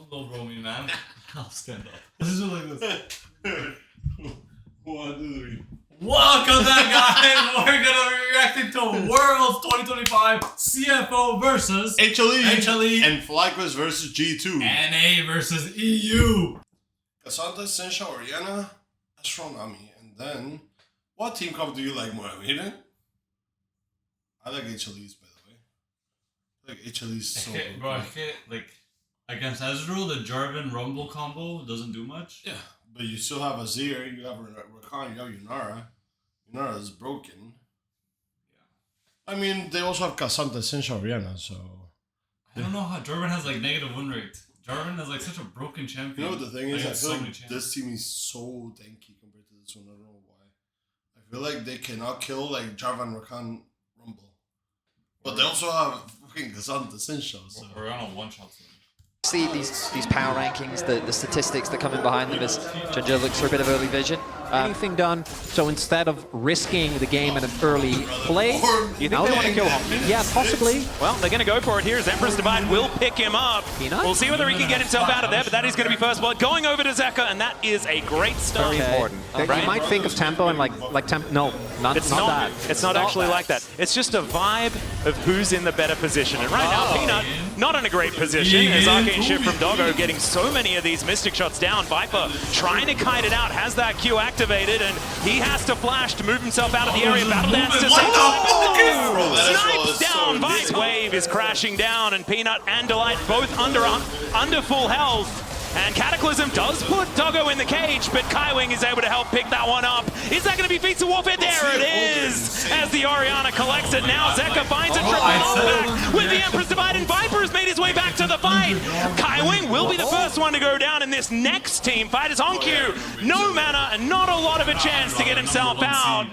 Don't roll me, man. I'll stand up. This is like this. 1, 2, 3. Welcome back, guys. We're gonna be reacting to Worlds 2025 CFO versus HLE and FlyQuest versus G2. NA versus EU. Cassandra, Sensha, Oriana, Astronomy, and then what team comp do you like more? Hayden? I like HLE's, by the way. I like HLE's so good. Bro, like against Ezreal, the Jarvan Rumble combo doesn't do much. Yeah, but you still have Azir, you have Rakan, you have Yunara. Yunara is broken. Yeah. I mean, they also have Cassandra, Sensha, Oriana, so... I don't know how Jarvan has like negative win rate. Jarvan is like such a broken champion. You know what the thing is? I feel like champions. this team is so tanky compared to this one. I don't know why. I feel like they cannot kill like Jarvan, Rakan, Rumble. But they also have fucking Cassandra, Sensha, so... Oriana one-shots them. See these power rankings, the statistics that come in behind them as Ginger looks for a bit of early vision. Anything done, so instead of risking the game at an early play, you think they want to kill him? Yeah, possibly. Well, they're going to go for it here as Emperor's Divide will pick him up. We'll see whether he can get himself out of there, but that is going to be first blood going over to Zeka, and that is a great start. Very important. Right? You might think of tempo and like tempo. No, not that. It's not actually like that. It's just a vibe of who's in the better position. And right now, Peanut not in a great position as Arcane Shift from Doggo getting so many of these Mystic shots down. Viper trying to kite it out, has that Q activated, and he has to flash to move himself out of the area. Battle Dance to save snipes down. Vice Wave is crashing down, and Peanut and Delight both under full health. And Cataclysm does put Doggo in the cage, but Kaiwing is able to help pick that one up. Is that going to be Feats of Warfare? There it is! As the Oriana collects it now, Zeka finds a triple knockback with the Emperor's Divide, and Viper has made his way back to the fight. Kaiwing will be the first one to go down in this next team fight as Honkyu, no mana and not a lot of a chance to get himself out.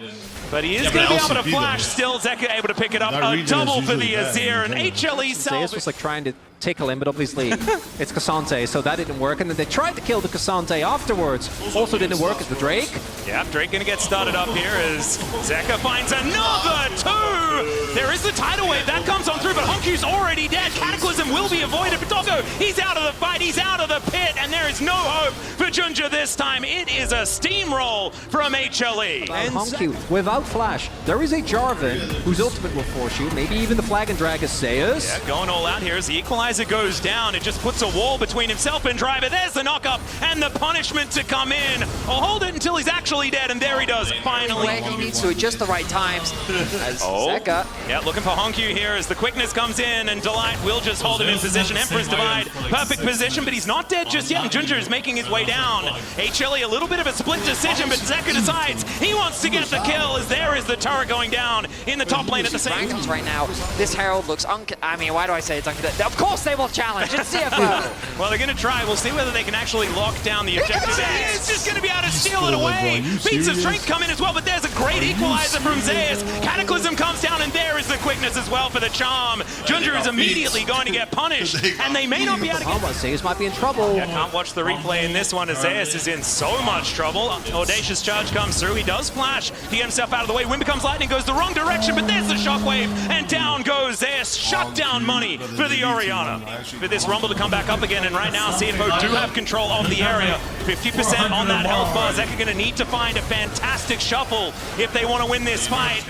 But he is going to be able to flash. Still, Zeka able to pick it up. A double for the Azir, and HLE salvage. Zeus was like trying to tickle him, but obviously it's Cassante, so that didn't work. And then they tried to kill the Cassante afterwards. Also didn't work as the Drake. Yeah, Drake going to get started up here as Zeka finds another two. There is the tidal wave that comes on through, but Honkyu's already dead. Cataclysm will be avoided, but Doggo, he's out of the fight, he's out of the pit, and there is no hope for Junja this time. It is a steamroll from HLE. Honkyu, without flash, there is a Jarvan whose ultimate will force you, maybe even the Flag and Drag as Zeus. Yeah, going all out here as the Equalizer goes down. It just puts a wall between himself and Driver. There's the knock-up and the punishment to come in. I'll hold it until he's actually dead, and there he does, finally. Where he needs to at just the right times as Zeka. Yeah, looking for Honkyu here as the quickness comes in, and Delight will just hold him in position. Emperor's Divide, perfect position, but he's not dead just yet, and Junja is making his way down. HLE, a little bit of a split decision, but Zeka decides he wants to get the kill as there is the turret going down in the top lane at the same time. Right now, this Herald looks I mean, why do I say it's uncontested? Of course they will challenge, it's CFO! Well, they're going to try. We'll see whether they can actually lock down the objective. He's just going to be able to steal it away. Feats of Strength come in as well, but there's a great equalizer from Zeus. Cataclysm comes down, and there is the quickness as well for the charm. Junja is immediately going to get punished, and they may not be able to get... Zeus might be in trouble. Yeah, can't watch the replay in this one as Zeus is in so much trouble. Audacious Charge comes through. He does flash to get himself out of the way. Wind becomes lightning, goes the wrong direction, but there's the shockwave, and down goes Zeus. Shut down money for the Oriana. For this Rumble to come back up again, and right now CFO do have control of the area. 50% on that health bar. Zeka going to need to find a fantastic shuffle if they want to win this fight.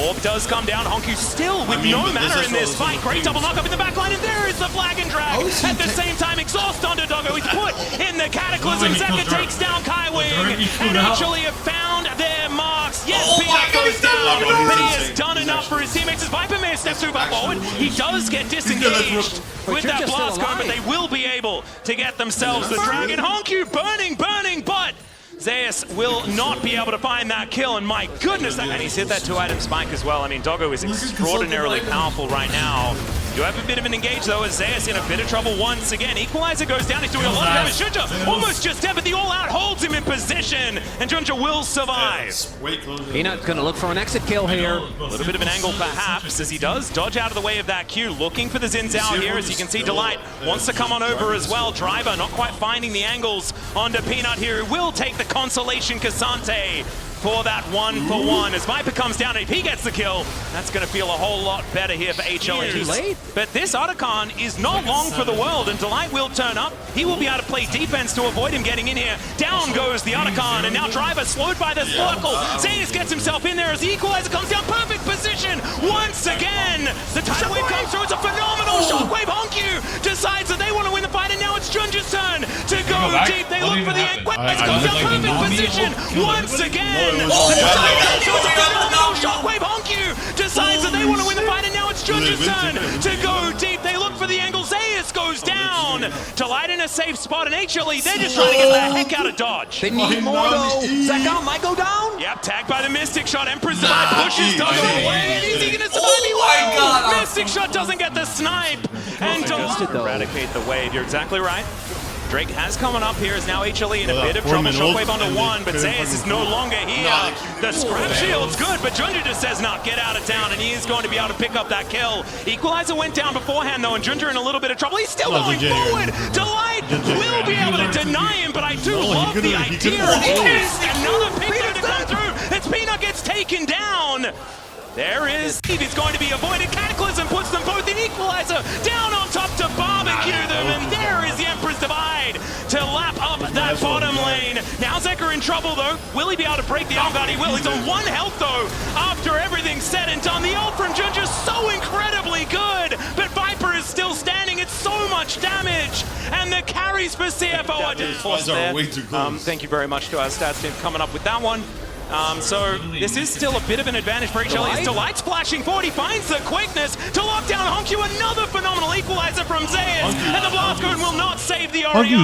Orb does come down. Honkyu still with no mana in this fight. Great double knock up in the back line, and there is the Flag and Drag. At the same time, exhaust onto Doggo. He's put in the Cataclysm. Zeka takes down Kaiwing, and actually have found their marks. Yes, Peanut goes down, but he has done enough for his teammates. As Viper may have stepped too far forward, he does get disengaged with that blast cone, but they will be able to get themselves the Dragon. Honkyu burning, but Zeus will not be able to find that kill, and my goodness, and he's hit that 2-item spike as well. I mean, Doggo is extraordinarily powerful right now. You have a bit of an engage though, as Zeus in a bit of trouble once again. Equalizer goes down, he's doing a lot of damage. Junja almost just dead, but the all-out holds him in position, and Junja will survive. Peanut's gonna look for an exit kill here. A little bit of an angle perhaps, as he does dodge out of the way of that Q, looking for the Xin Zhao here. As you can see, Delight wants to come on over as well. Driver not quite finding the angles onto Peanut here. Will take the consolation Cassante. for that 1-for-1 as Viper comes down, and if he gets the kill, that's going to feel a whole lot better here for HLE. Too late. But this Otacon is not long for the world, and Delight will turn up. He will be able to play defense to avoid him getting in here. Down goes the Otacon, and now Driver slowed by the Sparkle. Zayas gets himself in there as the Equalizer comes down. Perfect position once again. The tidal wave comes through. It's a phenomenal shockwave. Honku decides that they want to win the fight, and now it's Junja's turn to go deep. They look for the end. Comes down. Perfect position once again. Shockwave. Honku decides that they want to win the fight, and now it's Junja's turn to go deep. They look for the angle. Zayas goes down. Delight in a safe spot, and HLE, they're just trying to get the heck out of Dodge. They need more though. Zeka might go down. Yep, tagged by the Mystic Shot. Emperor's Divide pushes Doggo away, and is he gonna survive? He will. God. Mystic Shot doesn't get the snipe, and Delight eradicate the wave. You're exactly right. Drake has coming up here, is now HLE in a bit of trouble. Shockwave onto one, but Zayas is no longer here. The scrap shield's good, but Junja just says, "No, get out of town," and he is going to be able to pick up that kill. Equalizer went down beforehand, though, and Junja in a little bit of trouble. He's still going forward. Delight will be able to deny him, but I do love the idea of another Peanut to come through. It's Peanut gets taken down. There is Steve. It's going to be avoided. Cataclysm puts them both in. Equalizer down on top to barbecue them, and there is the Emperor's Divide to lap up that bottom lane. Now Zeka in trouble though. Will he be able to break the arm guard? He will. He's on 1 health though. After everything's said and done, the ult from Junja is so incredibly good, but Viper is still standing. It's so much damage, and the carries for CFO are just forced there. Thank you very much to our stats team coming up with that one. So this is still a bit of an advantage for HLE. Delight splashing forward, he finds the quickness to lock down Honku. Another phenomenal equalizer from Zayas, and the blast cone will not save the Orianna.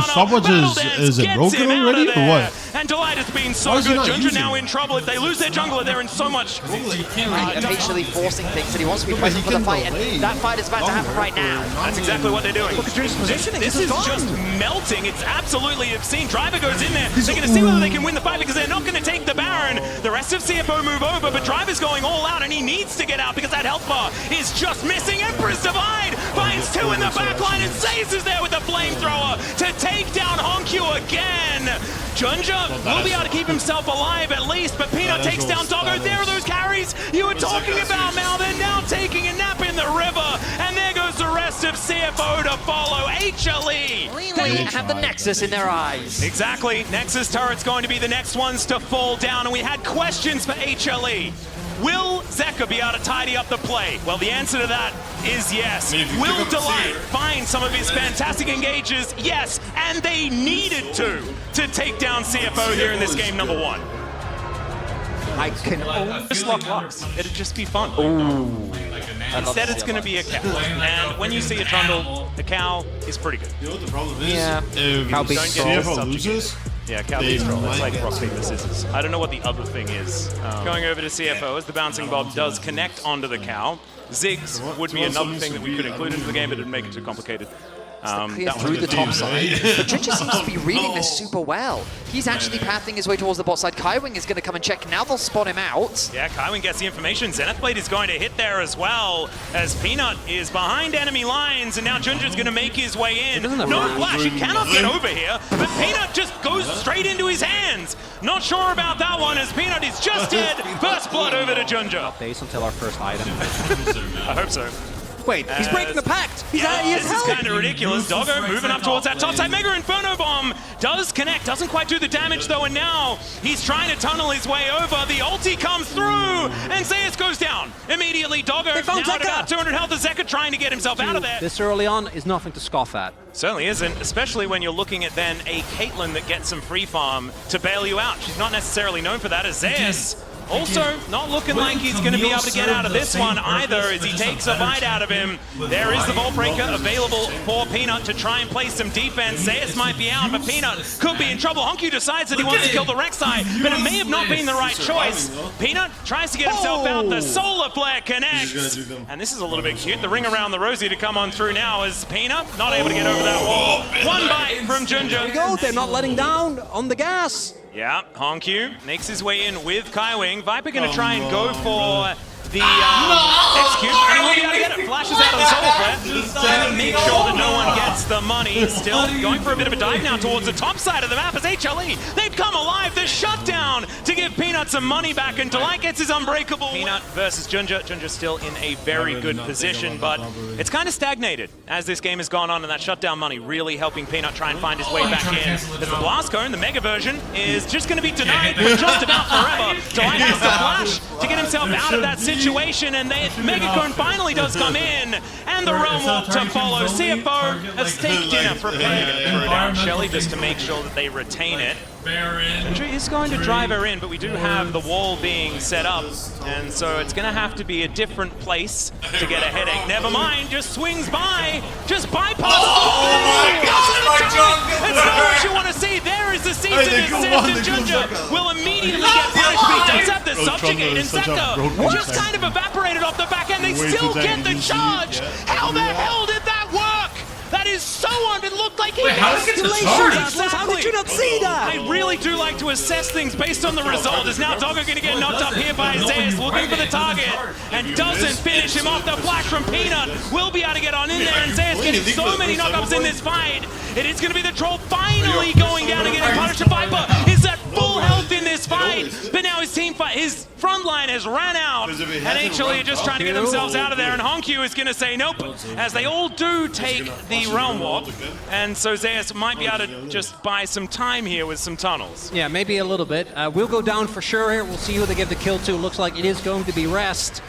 Is it broken already or what? And Delight has been so good. Junja now in trouble. If they lose their jungler, they're in so much. Actually forcing things that he wants to be present for the fight, and that fight is about to happen right now. That's exactly what they're doing. Look at Junja's positioning. This is just melting. It's absolutely obscene. Driver goes in there. They're going to see whether they can win the fight because they're not going to take the Baron. The rest of CFO move over, but Driver's going all out, and he needs to get out because that health bar is just missing. Emperor's Divide finds 2 in the backline, and Zayas is there with the flamethrower to take down Honku again. Junja will be able to keep himself alive at least, but Peanut takes down Doggo. There are those carries you were talking about, Mal. They're now taking a nap in the river, and there goes the rest of CFO to follow. HLE. They have the Nexus in their eyes. Exactly. Nexus turret's going to be the next ones to fall down, and we had questions for HLE. Will Zeka be able to tidy up the play? Well, the answer to that is yes. Will Delight find some of his fantastic engages? Yes, and they needed to take down CFO here in this game number 1. I can Just lock locks. It'd just be fun. Instead, it's going to be a cow. And when you see a trundle, the cow is pretty good. You know what the problem is? Yeah. Cow beats CFO loses. Yeah, cow beats troll. It's like rock, paper, scissors. I don't know what the other thing is. Going over to CFO as the bouncing bob does connect onto the cow. Ziggs would be another thing that we could include into the game, but it would make it too complicated. Clear through the top side, but Junja seems to be reading this super well. He's actually pathing his way towards the bot side. Kaiwing is going to come and check. Now they'll spot him out. Yeah, Kaiwing gets the information. Zenith Blade is going to hit there as well, as Peanut is behind enemy lines, and now Junja's going to make his way in. No flash, he cannot get over here, but Peanut just goes straight into his hands. Not sure about that one, as Peanut is just dead. First blood over to Junja. days until our first item. I hope so. Wait, he's breaking the pact! This is kind of ridiculous. Doggo moving up towards that top side. Mega Inferno Bomb does connect, doesn't quite do the damage though, and now he's trying to tunnel his way over. The ulti comes through, and Zayas goes down. Immediately, Doggo now at about 200 health. Zeka trying to get himself out of there. This early on is nothing to scoff at. Certainly isn't, especially when you're looking at then a Caitlyn that gets some free farm to bail you out. She's not necessarily known for that, as Zayas also not looking like he's going to be able to get out of this one either, as he takes a bite out of him. There is the Vault Breaker available for Peanut to try and play some defense. Zayas might be out, but Peanut could be in trouble. Honku decides that he wants to kill the Rek'Sai, but it may have not been the right choice. Peanut tries to get himself out. The Solar Flare connects, and this is a little bit cute. The ring around the Rosie to come on through now, as Peanut not able to get over that wall. One bite from Junja. There we go, they're not letting down on the gas. Yeah, Honku makes his way in with Kaiwing. Viper going to try and go for the execute, and he will be able to get it. Flashes out of the Solar Flare to make sure that no one gets gets the money. Still going for a bit of a dive now towards the top side of the map as HLE. They've come alive. The shutdown to give Peanut some money back, and Delight gets his unbreakable. Peanut versus Junja. Junja still in a very good position, but it's kind of stagnated as this game has gone on, and that shutdown money really helping Peanut try and find his way back in. As the Blast Cone, the Mega version, is just going to be denied for just about forever. Delight has to flash to get himself out of that situation, and the Mega Cone finally does come in, and the Realm Warp to follow. CFO, a steak dinner prepared for down Shelly just to make sure that they retain it. Junja is going to drive her in, but we do have the wall being set up, and so it's going to have to be a different place to get a headache. Never mind, just swings by, just bypass. Oh my God, That's not what you want to see. There is the cease and desist, and Junja will immediately get punished, but he does have the subjugate, and Zeka just kind of evaporated off the back end. They still get the charge. How the hell did that work? That is so on. It looked like he how did it get the charge? How did you not see that? I really do like to assess things based on the result. Is now Doggo going to get knocked up here by Zeus, looking for the target, and doesn't finish him off. The flash from Peanut will be able to get on in there, and Zeus getting so many knockups in this fight. It is going to be the troll finally going down and getting punished. Viper is at full health in this fight, but now his front line has ran out, and HLE are just trying to get themselves out of there, and Honkyu is going to say nope, as they all do take the Realm Warp, and so Zeus might be able to just buy some time here with some tunnels. Yeah, maybe a little bit. We'll go down for sure here. We'll see who they give the kill to. Looks like it is going to be Rest.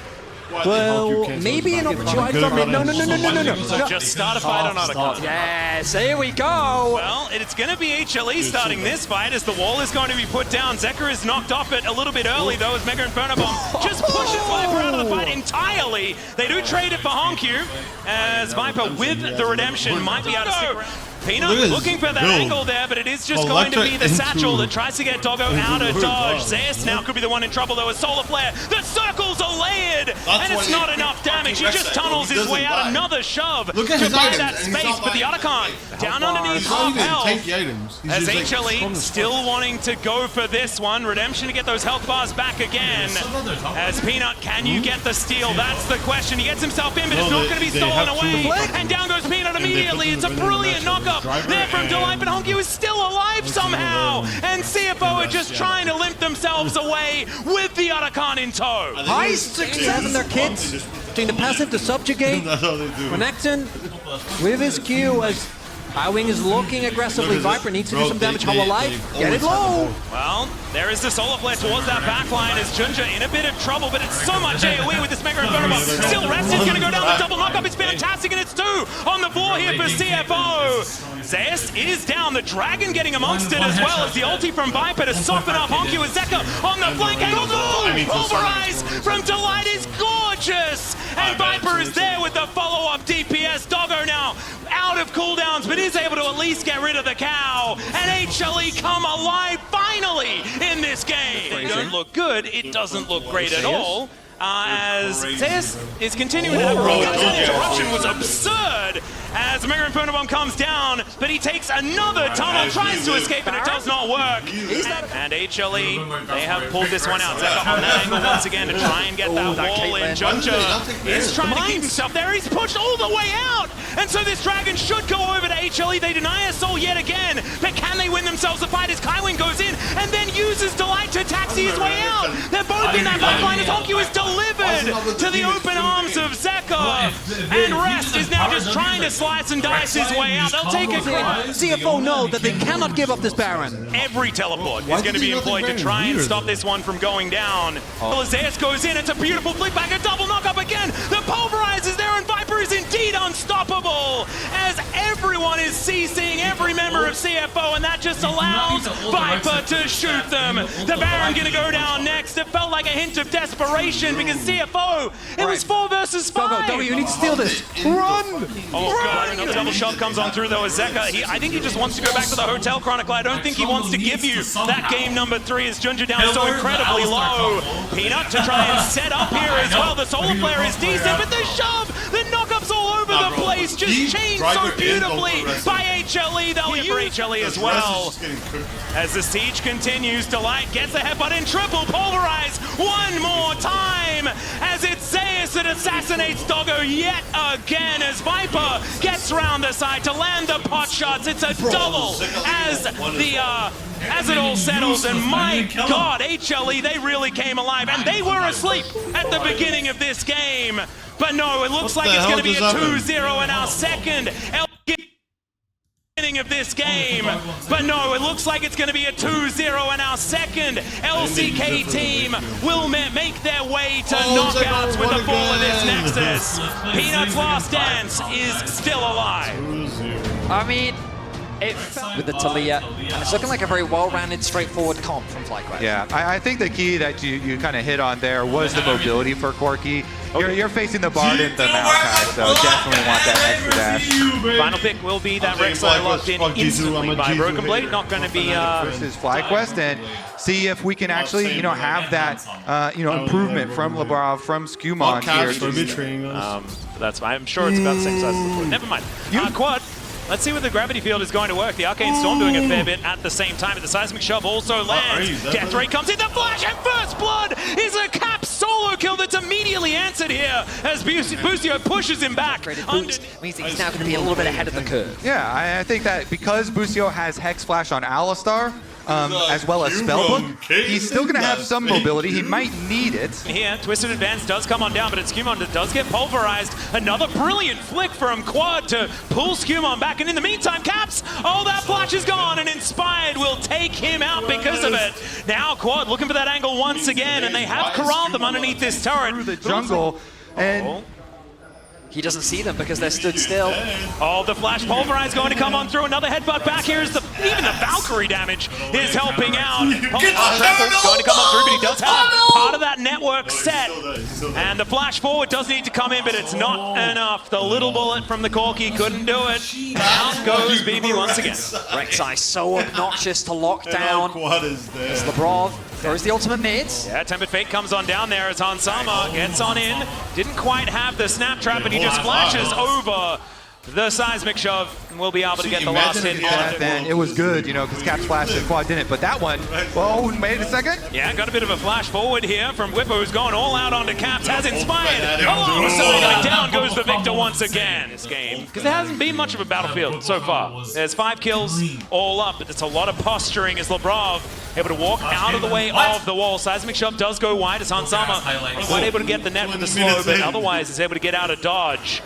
Well, maybe an opportunity from it. No. So just start a fight on Otacon. Yes, here we go. Well, it's going to be HLE starting this fight as the wall is going to be put down. Zeker is knocked off it a little bit early, though, as Mega Inferno Bomb just pushes Viper out of the fight entirely. They do trade it for Honkyu, as Viper with the redemption might be able to stick around. Peanut looking for that angle there, but it is just going to be the satchel that tries to get Doggo out of dodge. Zeus now could be the one in trouble, though, with Solar Flare. The circles are layered, and it's not enough damage. He just tunnels his way out. Another shove to buy that space, but the Otacon down underneath half health. As HLE still wanting to go for this one. Redemption to get those health bars back again. As Peanut, can you get the steal? That's the question. He gets himself in, but it's not going to be stolen away. And down goes Peanut immediately. It's a brilliant knockup there from Delight, but Honkyu is still alive somehow. And CFO are just trying to limp themselves away with the Otacon in tow. High 6-7 their kids. Doing the passive to subjugate. Connecting with his Q as Highwing is looking aggressively. Viper needs to do some damage. Hololive, get it low. Well, there is the Solar Flare towards that backline as Junja in a bit of trouble, but it's so much AoE with this Mega Inferno Bomb. Still Rest is going to go down the double knockup. It's fantastic, and it's 2 on the floor here for CFO. Zeus is down. The Dragon getting amongst it as well as the ulti from Viper to soften up Honkyu with Zeka on the flank angle. Pulverize from Delight is gorgeous. And Viper is there with the follow-up DPS. Doggo now out of cooldowns, but is able to at least get rid of the cow. And HLE come alive finally in this game. It doesn't look good. It doesn't look great at all. As Zeus is continuing to have that interruption was absurd as the Mega Inferno Bomb comes down, but he takes another tunnel, tries to escape, and it does not work. And HLE, they have pulled this one out. Zeka on that angle once again to try and get that wall in. Junja is trying to keep himself there. He's pushed all the way out, and so this Dragon should go over to HLE. They deny a soul yet again, but can they win themselves a fight as Kaiwing goes in and then uses Delight to taxi his way out? They're both in that backline as Honkyu is delivered to the open arms of Zeka, and Rest is now just trying to slice and dice his way out. They'll take a CFO know that they cannot give up this Baron. Every teleport is going to be employed to try and stop this one from going down. Well, Zeus goes in, it's a beautiful flick back, a double knockup again. The Pulverize is there, and Viper is indeed unstoppable as everyone is CCing every member of CFO, and that just allows Viper to shoot them. The Baron going to go down next. It felt like a hint of desperation because CFO, it was 4 versus 5. Doggo, you need to steal this. Run! Oh god, another double shot comes on through though as Zeka. I think he just wants to go back to the Hotel Chronicle. I don't think he wants to give you that game number 3 as Junja down so incredibly low. Peanut to try and set up here as well. The Solar Flare is decent, but the shove, the knockups all over the bro. place, just He chained driver so beautifully and go by HLE. They'll use HLE as well. As the siege continues, Delight gets the headbutt in, triple pulverize one more time as it's Zeus that assassinates Doggo yet again as Viper gets round the side to land the pot shots. It's a double as it all settles, and my God, HLE, they really came alive, and they were asleep at the beginning of this game. But no, it looks like it's going to be a 2-0 in our second beginning of this game. But no, it looks like it's going to be a 2-0 in our second. LCK team will make their way to knockouts with the fall of this Nexus. Peanut's last dance is still alive. I mean, it felt with the Talia, and it's looking like a very well-rounded, straightforward comp from FlyQuest. Yeah, I think the key that you kind of hit on there was the mobility for Corki. You're facing the Bard and the Maokai, so definitely want that extra dash. Final pick will be that Rek'Sai locked in instantly by Broken Blade. Not going to be versus FlyQuest, and see if we can actually, have that, improvement from Labrov, from Skumon here. I'm sure it's about the same size as the Quad. Never mind. Quad. Let's see where the gravity field is going to work. The Arcane Storm doing a fair bit at the same time. The Seismic Shove also lands. Death Ray comes in. The flash and First Blood is a Cap solo kill that's immediately answered here as Busio pushes him back. Means he's now going to be a little bit ahead of the curve. Yeah, I think that because Busio has Hex Flash on Alistar, as well as Spellbook, he's still going to have some mobility. He might need it. Here, Twisted Advance does come on down, but it's Skumon that does get pulverized. Another brilliant flick from Quad to pull Skumon back. And in the meantime, Caps, that flash is gone, and Inspired will take him out because of it. Now Quad looking for that angle once again, and they have corralled them underneath this turret. Through the jungle, and he doesn't see them because they're stood still. The flash pulverize going to come on through. Another headbutt back here. Even the Valkyrie damage is helping out. Going to come on through, but he does have part of that network set. And the flash forward does need to come in, but it's not enough. The little bullet from the Corki couldn't do it. Out goes BB once again. Rek'Sai so obnoxious to lock down. As Labrov throws the ultimate mids. Yeah, Tempered Fate comes on down there as Hansama gets on in. Didn't quite have the snap trap, but he just flashes over the Seismic Shove and will be able to get the last hit on it. Then it was good, because Caps flashed and Quad didn't. But that one, wait a second. Yeah, got a bit of a flash forward here from Whippo, who's going all out onto Caps, has Inspired. Alongside, down goes the victor once again this game. Because there hasn't been much of a battlefield so far. There's 5 kills all up, but it's a lot of posturing as Labrov able to walk out of the way of the wall. Seismic Shove does go wide as Hansama wasn't able to get the net with the slow, but otherwise is able to get out of dodge.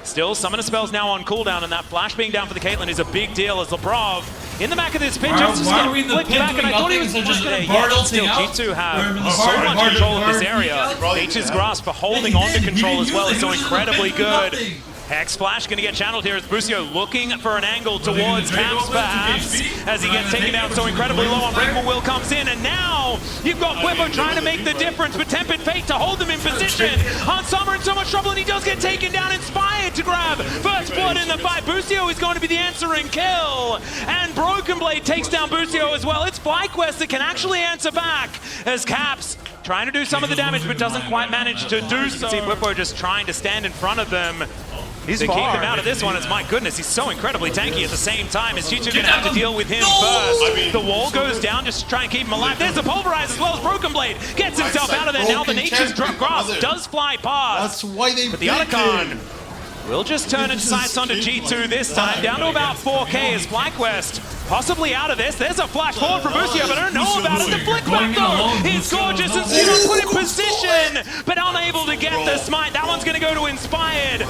Still, Summoner Spell's now on cooldown, and that flash being down for the Caitlyn is a big deal as Labrov in the back of this pitch. Just getting flicked back, and I thought he was just going to yet still G2 have so much control of this area. Nature's Grasp for holding on to control as well is so incredibly good. Hex Flash going to get channeled here as Busio looking for an angle towards Caps perhaps as he gets taken down so incredibly low on Breakable Will comes in, and now you've got Whippo trying to make the difference, but Tempered Fate to hold them in position. Hansama in so much trouble, and he does get taken down. Inspired to grab First Blood in the fight. Busio is going to be the answering kill, and Broken Blade takes down Busio as well. It's FlyQuest that can actually answer back as Caps trying to do some of the damage but doesn't quite manage to do so. See Whippo just trying to stand in front of them. He's to keep him out of this one, as my goodness, he's so incredibly tanky at the same time as G2 gonna have to deal with him first. The wall goes down just to try and keep him alive. There's the Pulverize as well as Broken Blade. Gets himself out of there. Now the Nature's Grasp does fly past. That's why they but the Otacon will just turn its sights onto G2 this time. Down to about 4K as FlyQuest possibly out of this. There's a flash forward from Busio, but I don't know about it. The flick back though is gorgeous, and Sino put in position, but unable to get the smite. That one's going to go to Inspired.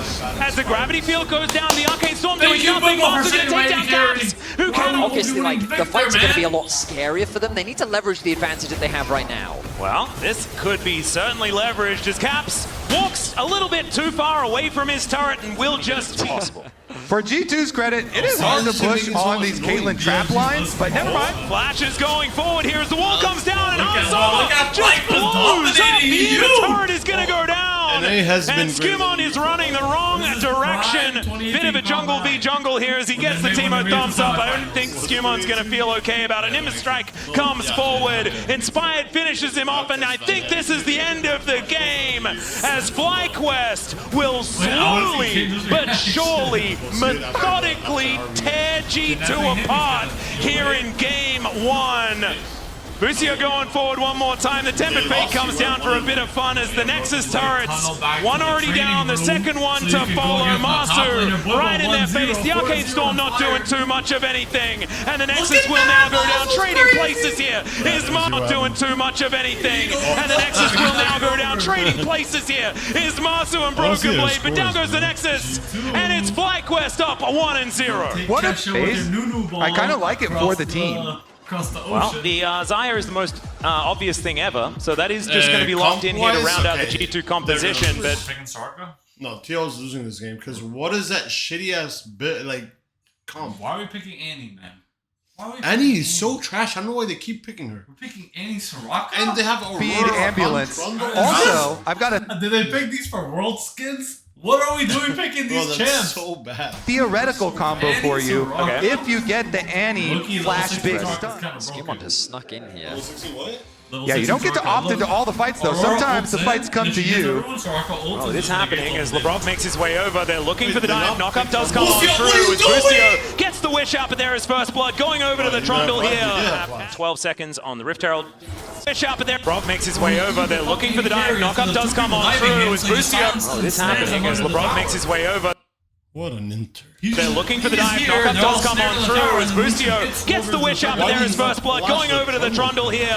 As the gravity field goes down, the Arcane Storm doing nothing. Also going to take down Caps, who can... Obviously, the fights are going to be a lot scarier for them. They need to leverage the advantage that they have right now. Well, this could be certainly leveraged as Caps walks a little bit too far away from his turret and will just... Possible. For G2's credit, it is hard to push on these Caitlyn trap lines, but never mind. Flash is going forward here as the wall comes down, and Hansama just blows up. The turret is going to go down. And it has been and Skewmon is running the wrong direction. Bit of a jungle v jungle here as he gets the Teemo thumbs up. I don't think Skewmon's going to feel okay about it. Nimbus Strike comes forward. Inspired finishes him off, and I think this is the end of the game as FlyQuest will slowly but surely, methodically tear G2 apart here in game 1. Busio going forward one more time. The Tempered Fate comes down for a bit of fun as the Nexus turrets, one already down, the second one to follow. Masu right in their face. The Arcade Storm not doing too much of anything. And the Nexus will now go down. Trading places here. Is not doing too much of anything. And the Nexus will now go down. Trading places here. Is Masu and Broken Blade. But down goes the Nexus. And it's FlyQuest up 1-0. What a phase. I kind of like it for the team. Well, the Xayah is the most obvious thing ever, so that is just going to be locked in here to round out the G2 composition. But no, TL's losing this game because what is that shitty ass bit like? Comp? Why are we picking Annie, man? Annie is so trash. I don't know why they keep picking her. We're picking Annie Soraka? And they have Aurora Speed ambulance. Also, I've got a Did they pick these for world skins? What are we doing picking these champs? So bad. theoretical combo for you. Okay. If you get the Annie flash big stun. Skewmon just snuck in here. Yeah, you don't get to opt into all the fights though. Sometimes the fights come to you. oh, it is happening as LeBron makes his way over. They're looking for the dive. Knockup does come on through as Busio gets the wish out, but there is first blood going over to the Trundle here. 12 seconds on the Rift Herald. Wish out, but there. Rob makes his way over. They're looking for the dive. Knockup does come on through as Busio. Oh, it is happening as LeBron makes his way over. What an inter. They're looking for the dive. Knockup does come on through as Busio gets the wish out, but there is first blood going over to the Trundle here.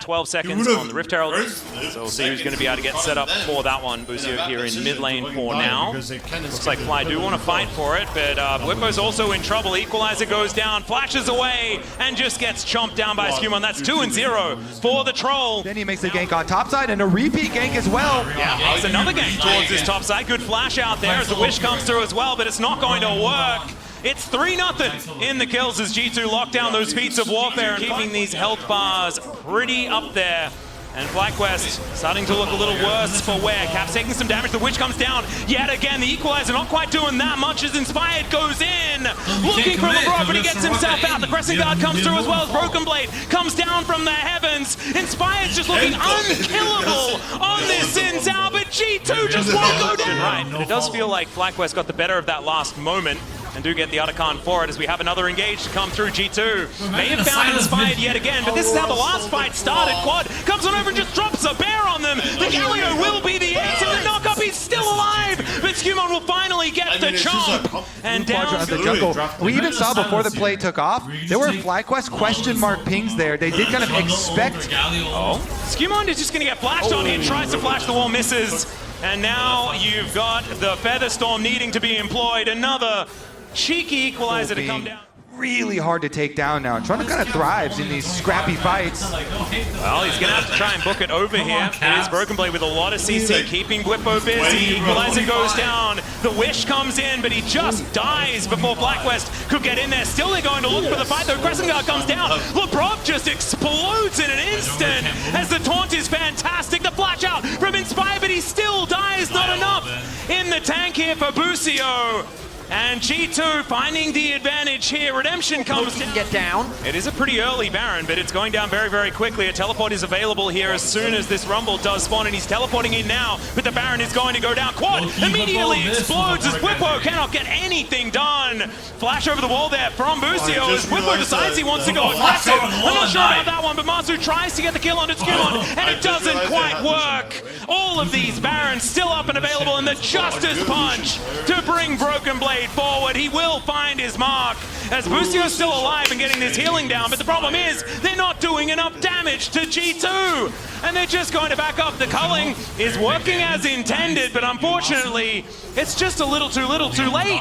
12 seconds on the Rift Herald. So we'll see who's going to be able to get set up for that one. Busio here in mid lane for now. Looks like Fly do want to fight for it, but Blippo's also in trouble. Equalizer goes down, flashes away, and just gets chomped down by Skewmon. That's 2-0 for the Troll. Then he makes a gank on top side and a repeat gank as well. Yeah, it's another gank towards this top side. Good flash out there as the wish comes through as well, but it's not going to work. It's 3-0 in the kills as G2 lock down those feats of warfare and keeping these health bars pretty up there. And FlyQuest starting to look a little worse for wear. Cap's taking some damage. The Witch comes down yet again. The Equalizer not quite doing that much as Inspired goes in. Looking for LeBron, but he gets himself out. The Crescent Guard comes through as well as Broken Blade comes down from the heavens. Inspired's just looking unkillable on this Sin Zhao, but G2 just won't go down. Right, but it does feel like FlyQuest got the better of that last moment and do get the Otacon for it as we have another engage to come through. G2 may have found Inspired yet again, but this is how the last fight started. Quad comes on over and just drops a bear on them. The Galio will be the answer. The knockup, he's still alive, but Skewmon will finally get the chomp. And down The jungle. We even saw before the play took off, there were FlyQuest question mark pings there. They did kind of expect. Oh, Skewmon is just going to get flashed on here, tries to flash the wall, misses. And now you've got the Feather Storm needing to be employed. Another cheeky Equalizer to come down. Really hard to take down now. Trundle kind of thrives in these scrappy fights. Well, he's going to have to try and book it over here. It is Broken Blade with a lot of CC, keeping Blippo busy. Equalizer goes down. The Wish comes in, but he just dies before FlyQuest could get in there. Still they're going to look for the fight, though. Crescent Guard comes down. LeBron just explodes in an instant as the taunt is fantastic. The flash out from Inspire, but he still dies. Not enough in the tank here for Busio. And G2 finding the advantage here. Redemption comes down. Get down. It is a pretty early Baron, but it's going down very, very quickly. A teleport is available here as soon as this Rumble does spawn, and he's teleporting in now, but the Baron is going to go down. Quad immediately explodes as Whippo cannot get anything done. Flash over the wall there from Busio as Whippo decides he wants to go aggressive. I'm not sure about that one, but Masu tries to get the kill onto Skewmon, and it doesn't quite work. All of these Barons still up and available, and the Justice Punch to bring Broken Blade forward. He will find his mark as Busio's still alive and getting this healing down, but the problem is they're not doing enough damage to G2 and they're just going to back up. The culling is working as intended, but unfortunately it's just a little too late.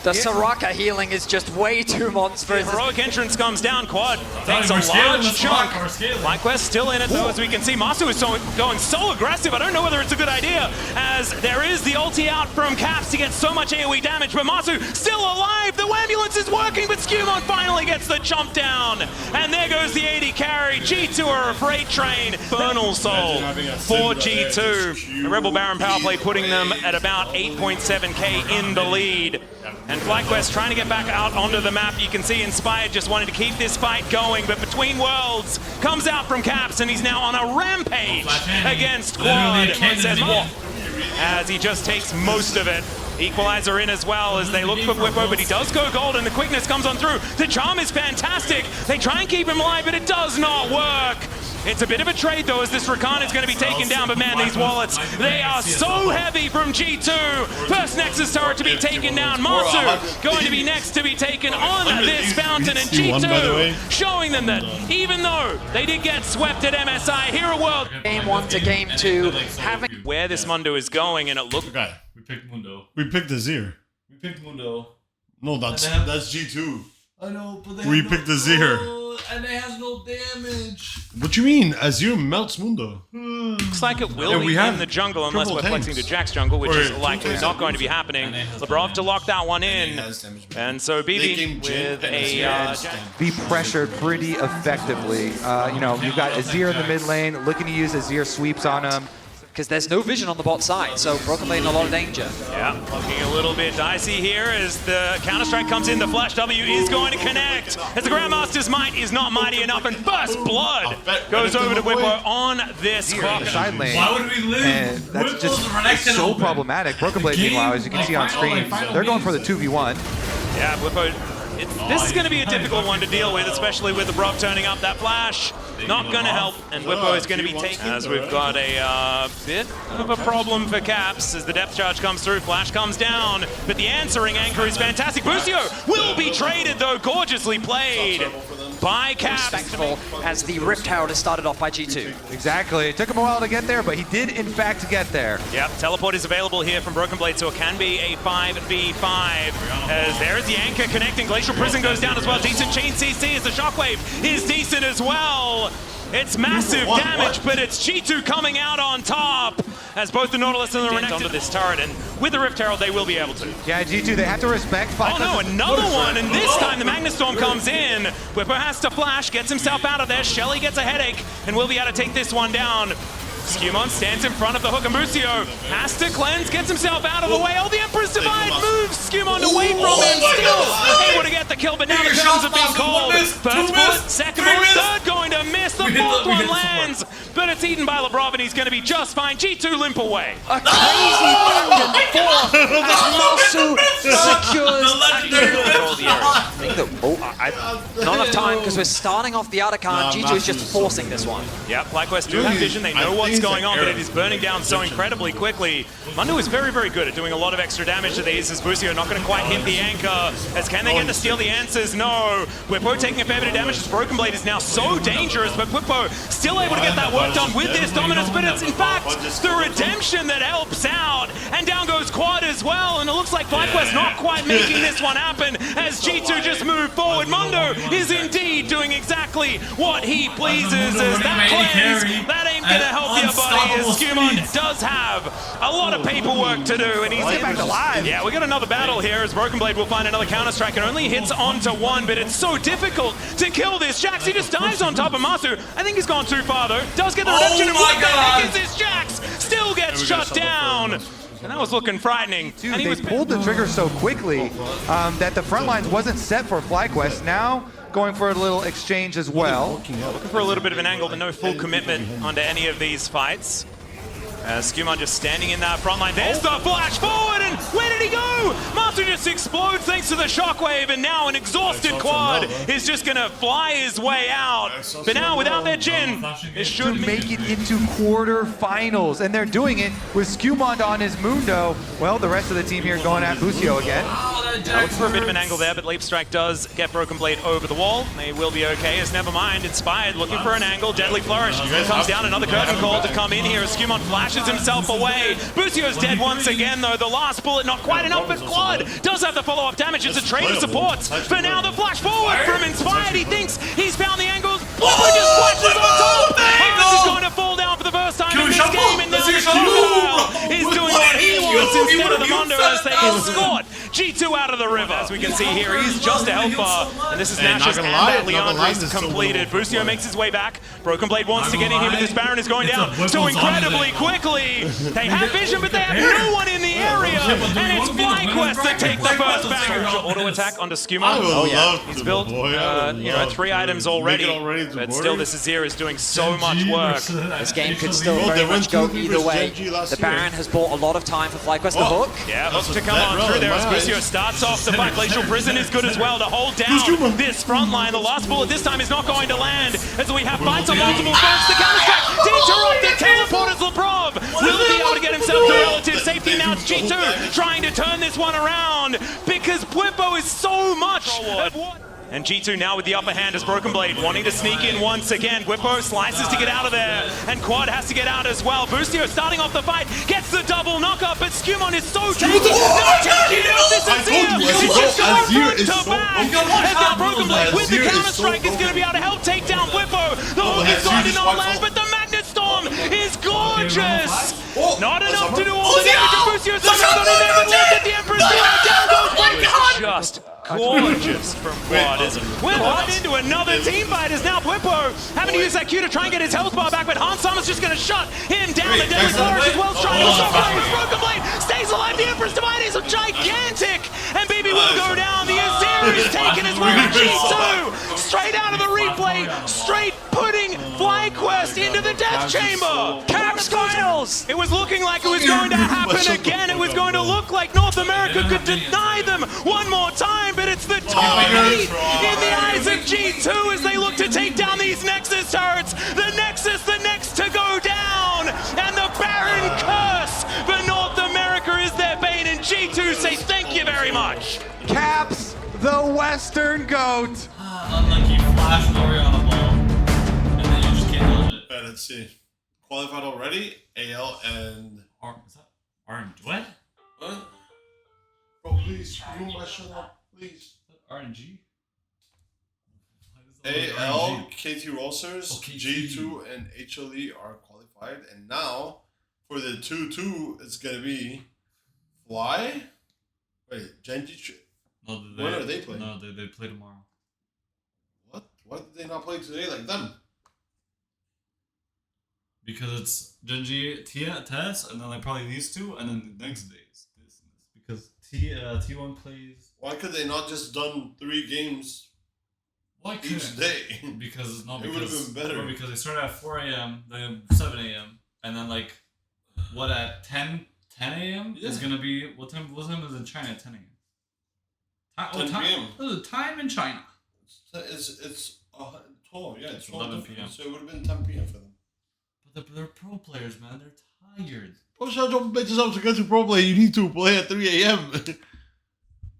The Soraka healing is just way too monstrous. Heroic entrance comes down. Quad takes a large chunk. FlyQuest still in it though, as we can see. Masu is going so aggressive. I don't know whether it's a good idea, as there is the ulti out from Caps to get so much AoE damage, but Masu still alive. The ambulance is working, but Skewmon finally gets the chomp down. And there goes the AD carry. G2 are a freight train. Infernal Soul for G2. The Rebel Baron power play putting them at about 8.7k in the lead. And FlyQuest trying to get back out onto the map. You can see Inspired just wanting to keep this fight going, but Between Worlds comes out from Caps, and he's now on a rampage against Quad. Says more, as he just takes most of it. Equalizer in as well as they look for Whippo, but he does go gold, and the quickness comes on through. The charm is fantastic. They try and keep him alive, but it does not work. It's a bit of a trade though, as this Rakan is going to be taken down, but man, these wallets, they are so heavy from G2. First Nexus turret to be taken down. Masu going to be next to be taken on this fountain, and G2 showing them that even though they did get swept at MSI, Hero World. Game 1 to Game 2, having where this Mundo is going, and it looks... Okay. We picked Mundo. We picked Azir. We picked Mundo. No, that's G2. I know, but they We have picked no, Azir. And it has no damage. What you mean? Azir melts Mundo. Looks like it will Yeah, be we have in the jungle unless we're triple flexing to tanks. Jack's jungle, which is Or likely two not going to be happening. Labrov to lock that one in. And so BB with a... Be pressured pretty effectively. You know, you've got Azir in the mid lane, looking to use Azir sweeps on him. because there's no vision on the bot side, so Broken Blade in a lot of danger. Yeah, looking a little bit dicey here as the counter-strike comes in. The Flash W is going to connect as the Grandmaster's might is not mighty enough, and First Blood goes over to Whippo on this clock. Side lane. Why would we lose? And that's just so problematic. Broken Blade, meanwhile, as you can see on screen, they're going for the 2v1. Yeah, Whippo, this is going to be a difficult one to deal with, especially with the Brock turning up. That Flash not going to help, and Whippo is going to be taken. As we've got a bit of a problem for Caps as the depth charge comes through. Flash comes down, but the answering anchor is fantastic. Busio will be traded, though, gorgeously played by Caps. Respectful as the Rift Herald is started off by G2. Exactly. It took him a while to get there, but he did, in fact, get there. Yep, teleport is available here from Broken Blade, so it can be a 5v5. As there's the anchor connecting. Glacial Prison goes down as well. Decent chain CC as the Shockwave is decent as well. It's massive damage, but it's G2 coming out on top as both the Nautilus and the Renekton onto this turret, and with the Rift Herald, they will be able to. Yeah, G2, they have to respect. Oh no, another one, and this time the Magnustorm comes in. Whippo has to flash, gets himself out of there. Shelly gets a headache, and will be able to take this one down. Skewmon stands in front of the hook, and Busio has to cleanse, gets himself out of the way. Oh, the Emperor's Divide moves Skewmon away from him, still able to get the kill, but now the curtains have been called. First bullet, second bullet, third going to miss, the fourth one lands, but it's eaten by Labrov, and he's going to be just fine. G2 limp away. A crazy back and forth as Masu secures not enough time because we're starting off the Arakan. G2 is just forcing this one. Yep, FlyQuest do have vision, they know what's going on, but it is burning down so incredibly quickly. Mundo is very, very good at doing a lot of extra damage to these, as Busio not going to quite hit the anchor. As can they get to steal the answers? No. Whippo taking a fair bit of damage as Broken Blade is now so dangerous, but Whippo still able to get that work done with this dominance, but it's in fact the redemption that helps out. And down goes Quad as well, and it looks like FlyQuest not quite making this one happen as G2 just moved forward. Mundo is indeed doing exactly what he pleases as that cleanse, that ain't gonna help you, buddy, as Skewmon does have a lot of paperwork to do, and he's back alive. Yeah, we got another battle here as Broken Blade will find another counter-strike and only hits onto one, but it's so difficult to kill this. Jax, he just dives on top of Masu. I think he's gone too far, though. Does get the redemption, and what the heck is this? Jax still gets shut down. And that was looking frightening. Dude, they pulled the trigger so quickly that the front lines wasn't set for FlyQuest. Now going for a little exchange as well. Looking for a little bit of an angle, but no full commitment onto any of these fights. Skewmon just standing in that front line. There's the flash forward, and where did he go? Master just explodes thanks to the shockwave, and now an exhausted Quad is just gonna fly his way out. But now without their Jhin, it should make it into quarterfinals, and they're doing it with Skewmon on his Mundo. Well, the rest of the team here going at Busio again. Looking for a bit of an angle there, but Leap Strike does get Broken Blade over the wall. They will be okay, as never mind. Inspired looking for an angle. Deadly Flourish comes down, another curtain call to come in here as Skewmon flashes flashes himself away. Busio's dead once again, though. The last bullet not quite enough, but Quad does have the follow-up damage. It's a trade of supports. For now, the flash forward from Inspired. He thinks he's found the angles. Flippo just flashes on top. Hans is going to fall down for the first time in this game, and now the Crocodile is doing what he wants instead of the Mundo as they escort G2 out of the river. As we can see here, he's just a helper, and this is Nash's and Leandre's completed. Busio makes his way back. Broken Blade wants to get in here, but this Baron is going down so incredibly quickly. They have vision, but they have no one in the area, and it's FlyQuest that take the first banger. Auto attack onto Skuma. Oh yeah, He's built 3 items already, but still this Azir is doing so much work. This game could still very much go either way. The Baron has bought a lot of time for FlyQuest to hook. Yeah, hook to come on through there as Busio starts off the fight. Glacial Prison is good as well to hold down this front line. The last bullet this time is not going to land as we have fights on multiple fronts. The counter-strike interrupted. Teleporters Lebrov will be able to get himself to relative safety. Now it's G2 trying to turn this one around because Bwipo is so much at what. And G2 now with the upper hand as Broken Blade wanting to sneak in once again. Bwipo slices to get out of there, and Quad has to get out as well. Busio starting off the fight, gets the double knockup, but Skumon is so tanky. Azir is so back. As now Broken Blade with the counter-strike is going to be able to help take down Bwipo. The hook is going to not land, but the Magnet Storm is gorgeous. Not enough to do all the damage to Busio. Somehow got in there, but left at the Emperor's down goes Bwipo. Just gorgeous from Quad. We're right into another team fight as now Bwipo having to use that Q to try and get his health bar back, but Hans Summer's just going to shut him down. The Deadly Flourish as well, trying to stop him with Broken Blade. Stays alive, the Emperor's Divide is gigantic, and BB will go down. The Azir is taken as well. G2 straight out of the replay, straight putting FlyQuest into the death chamber. Caps Coils! It was looking like it was going to happen again. It was going to look like North America could deny them one more time, but it's the top 8 in the eyes of G2 as they look to take down these Nexus turrets. The Nexus, the next to go down, and the Baron curse for North America is their bane, and G2 say thank you very much. Caps, the Western GOAT. Unlucky flash Lori on a ball, and then you just can't dodge it. Alright, let's see. Qualified already? AL and... Is that orange? What? What? Bro, please, move my shit up, please. RNG? AL, KT Rollsters, KT. G2, and HLE are qualified. And now, for the 2-2, it's going to be Fly? Wait, Genji? No, When are they playing? No, they play tomorrow. What? Why did they not play today like them? Because it's Genji TS, and then like probably these two, and then the next day is this. Because T1 plays... Why could they not just done 3 games each day? Because it's not. It would have been better. Because they started at 4 a.m., then 7 a.m., and then like, what, at 10 a.m. is gonna be, what time is in China at 10 a.m.? 10 p.m. The time in China. It's 12, yeah, it's 11 12 p.m. So it would have been 10 p.m. for them. But they're pro players, man. They're tired. Oh, shut your bitches up to get to pro play. You need to play at 3 a.m.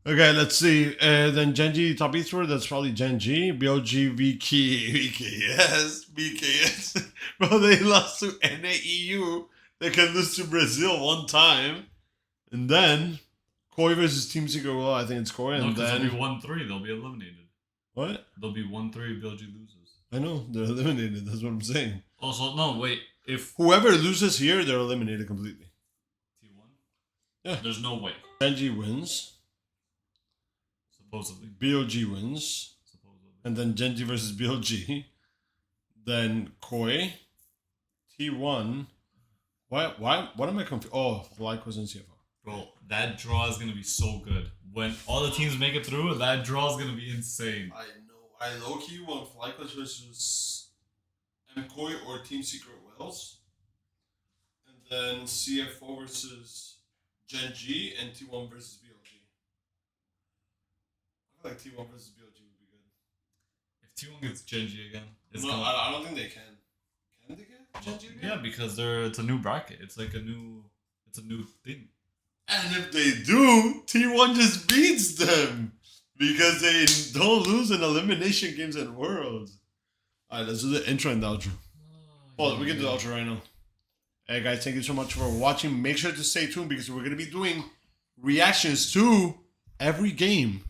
Okay, let's see. Then Genji top eastward, that's probably Genji. BLG, VKS, BKS. Bro, they lost to NAEU. They can lose to Brazil one time. And then Koi versus Team Secret. Well, I think it's Koi. And then they'll be 1-3. They'll be eliminated. What? They'll be 1-3 if BLG loses. I know, they're eliminated. That's what I'm saying. Also, no, wait. If Whoever loses here, they're eliminated completely. T1? Yeah. There's no way. Genji wins. Supposedly. BLG wins. Supposedly. And then Genji versus BLG. Then Koi. T1. What am I confused? Oh, Like was in CFO. Bro, that draw is going to be so good. When all the teams make it through, that draw is going to be insane. I know. I low-key want FlyQuest versus MKoi or Team Secret Wales. And then CFO versus Genji and T1 versus BLG. I feel like T1 versus BLG would be good. If T1 gets Genji again, it's No, gonna... I don't think they can. Can they get Genji again? Yeah, because it's a new bracket. It's like a new thing. And if they do, T1 just beats them. Because they don't lose in elimination games at Worlds. Alright, let's do the intro and the outro. Oh, we can do the outro right now. Hey guys, thank you so much for watching. Make sure to stay tuned because we're going to be doing reactions to every game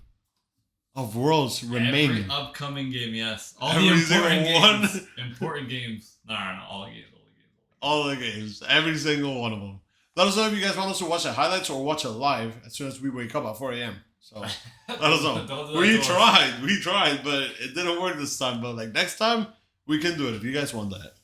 of Worlds remaining. Every upcoming game, yes. All Every the important single one. games. Important games. No, all the games. All the games. Every single one of them. Let us know if you guys want us to watch the highlights or watch it live as soon as we wake up at 4 a.m. So let us know. We tried, but it didn't work this time. But like next time, we can do it if you guys want that.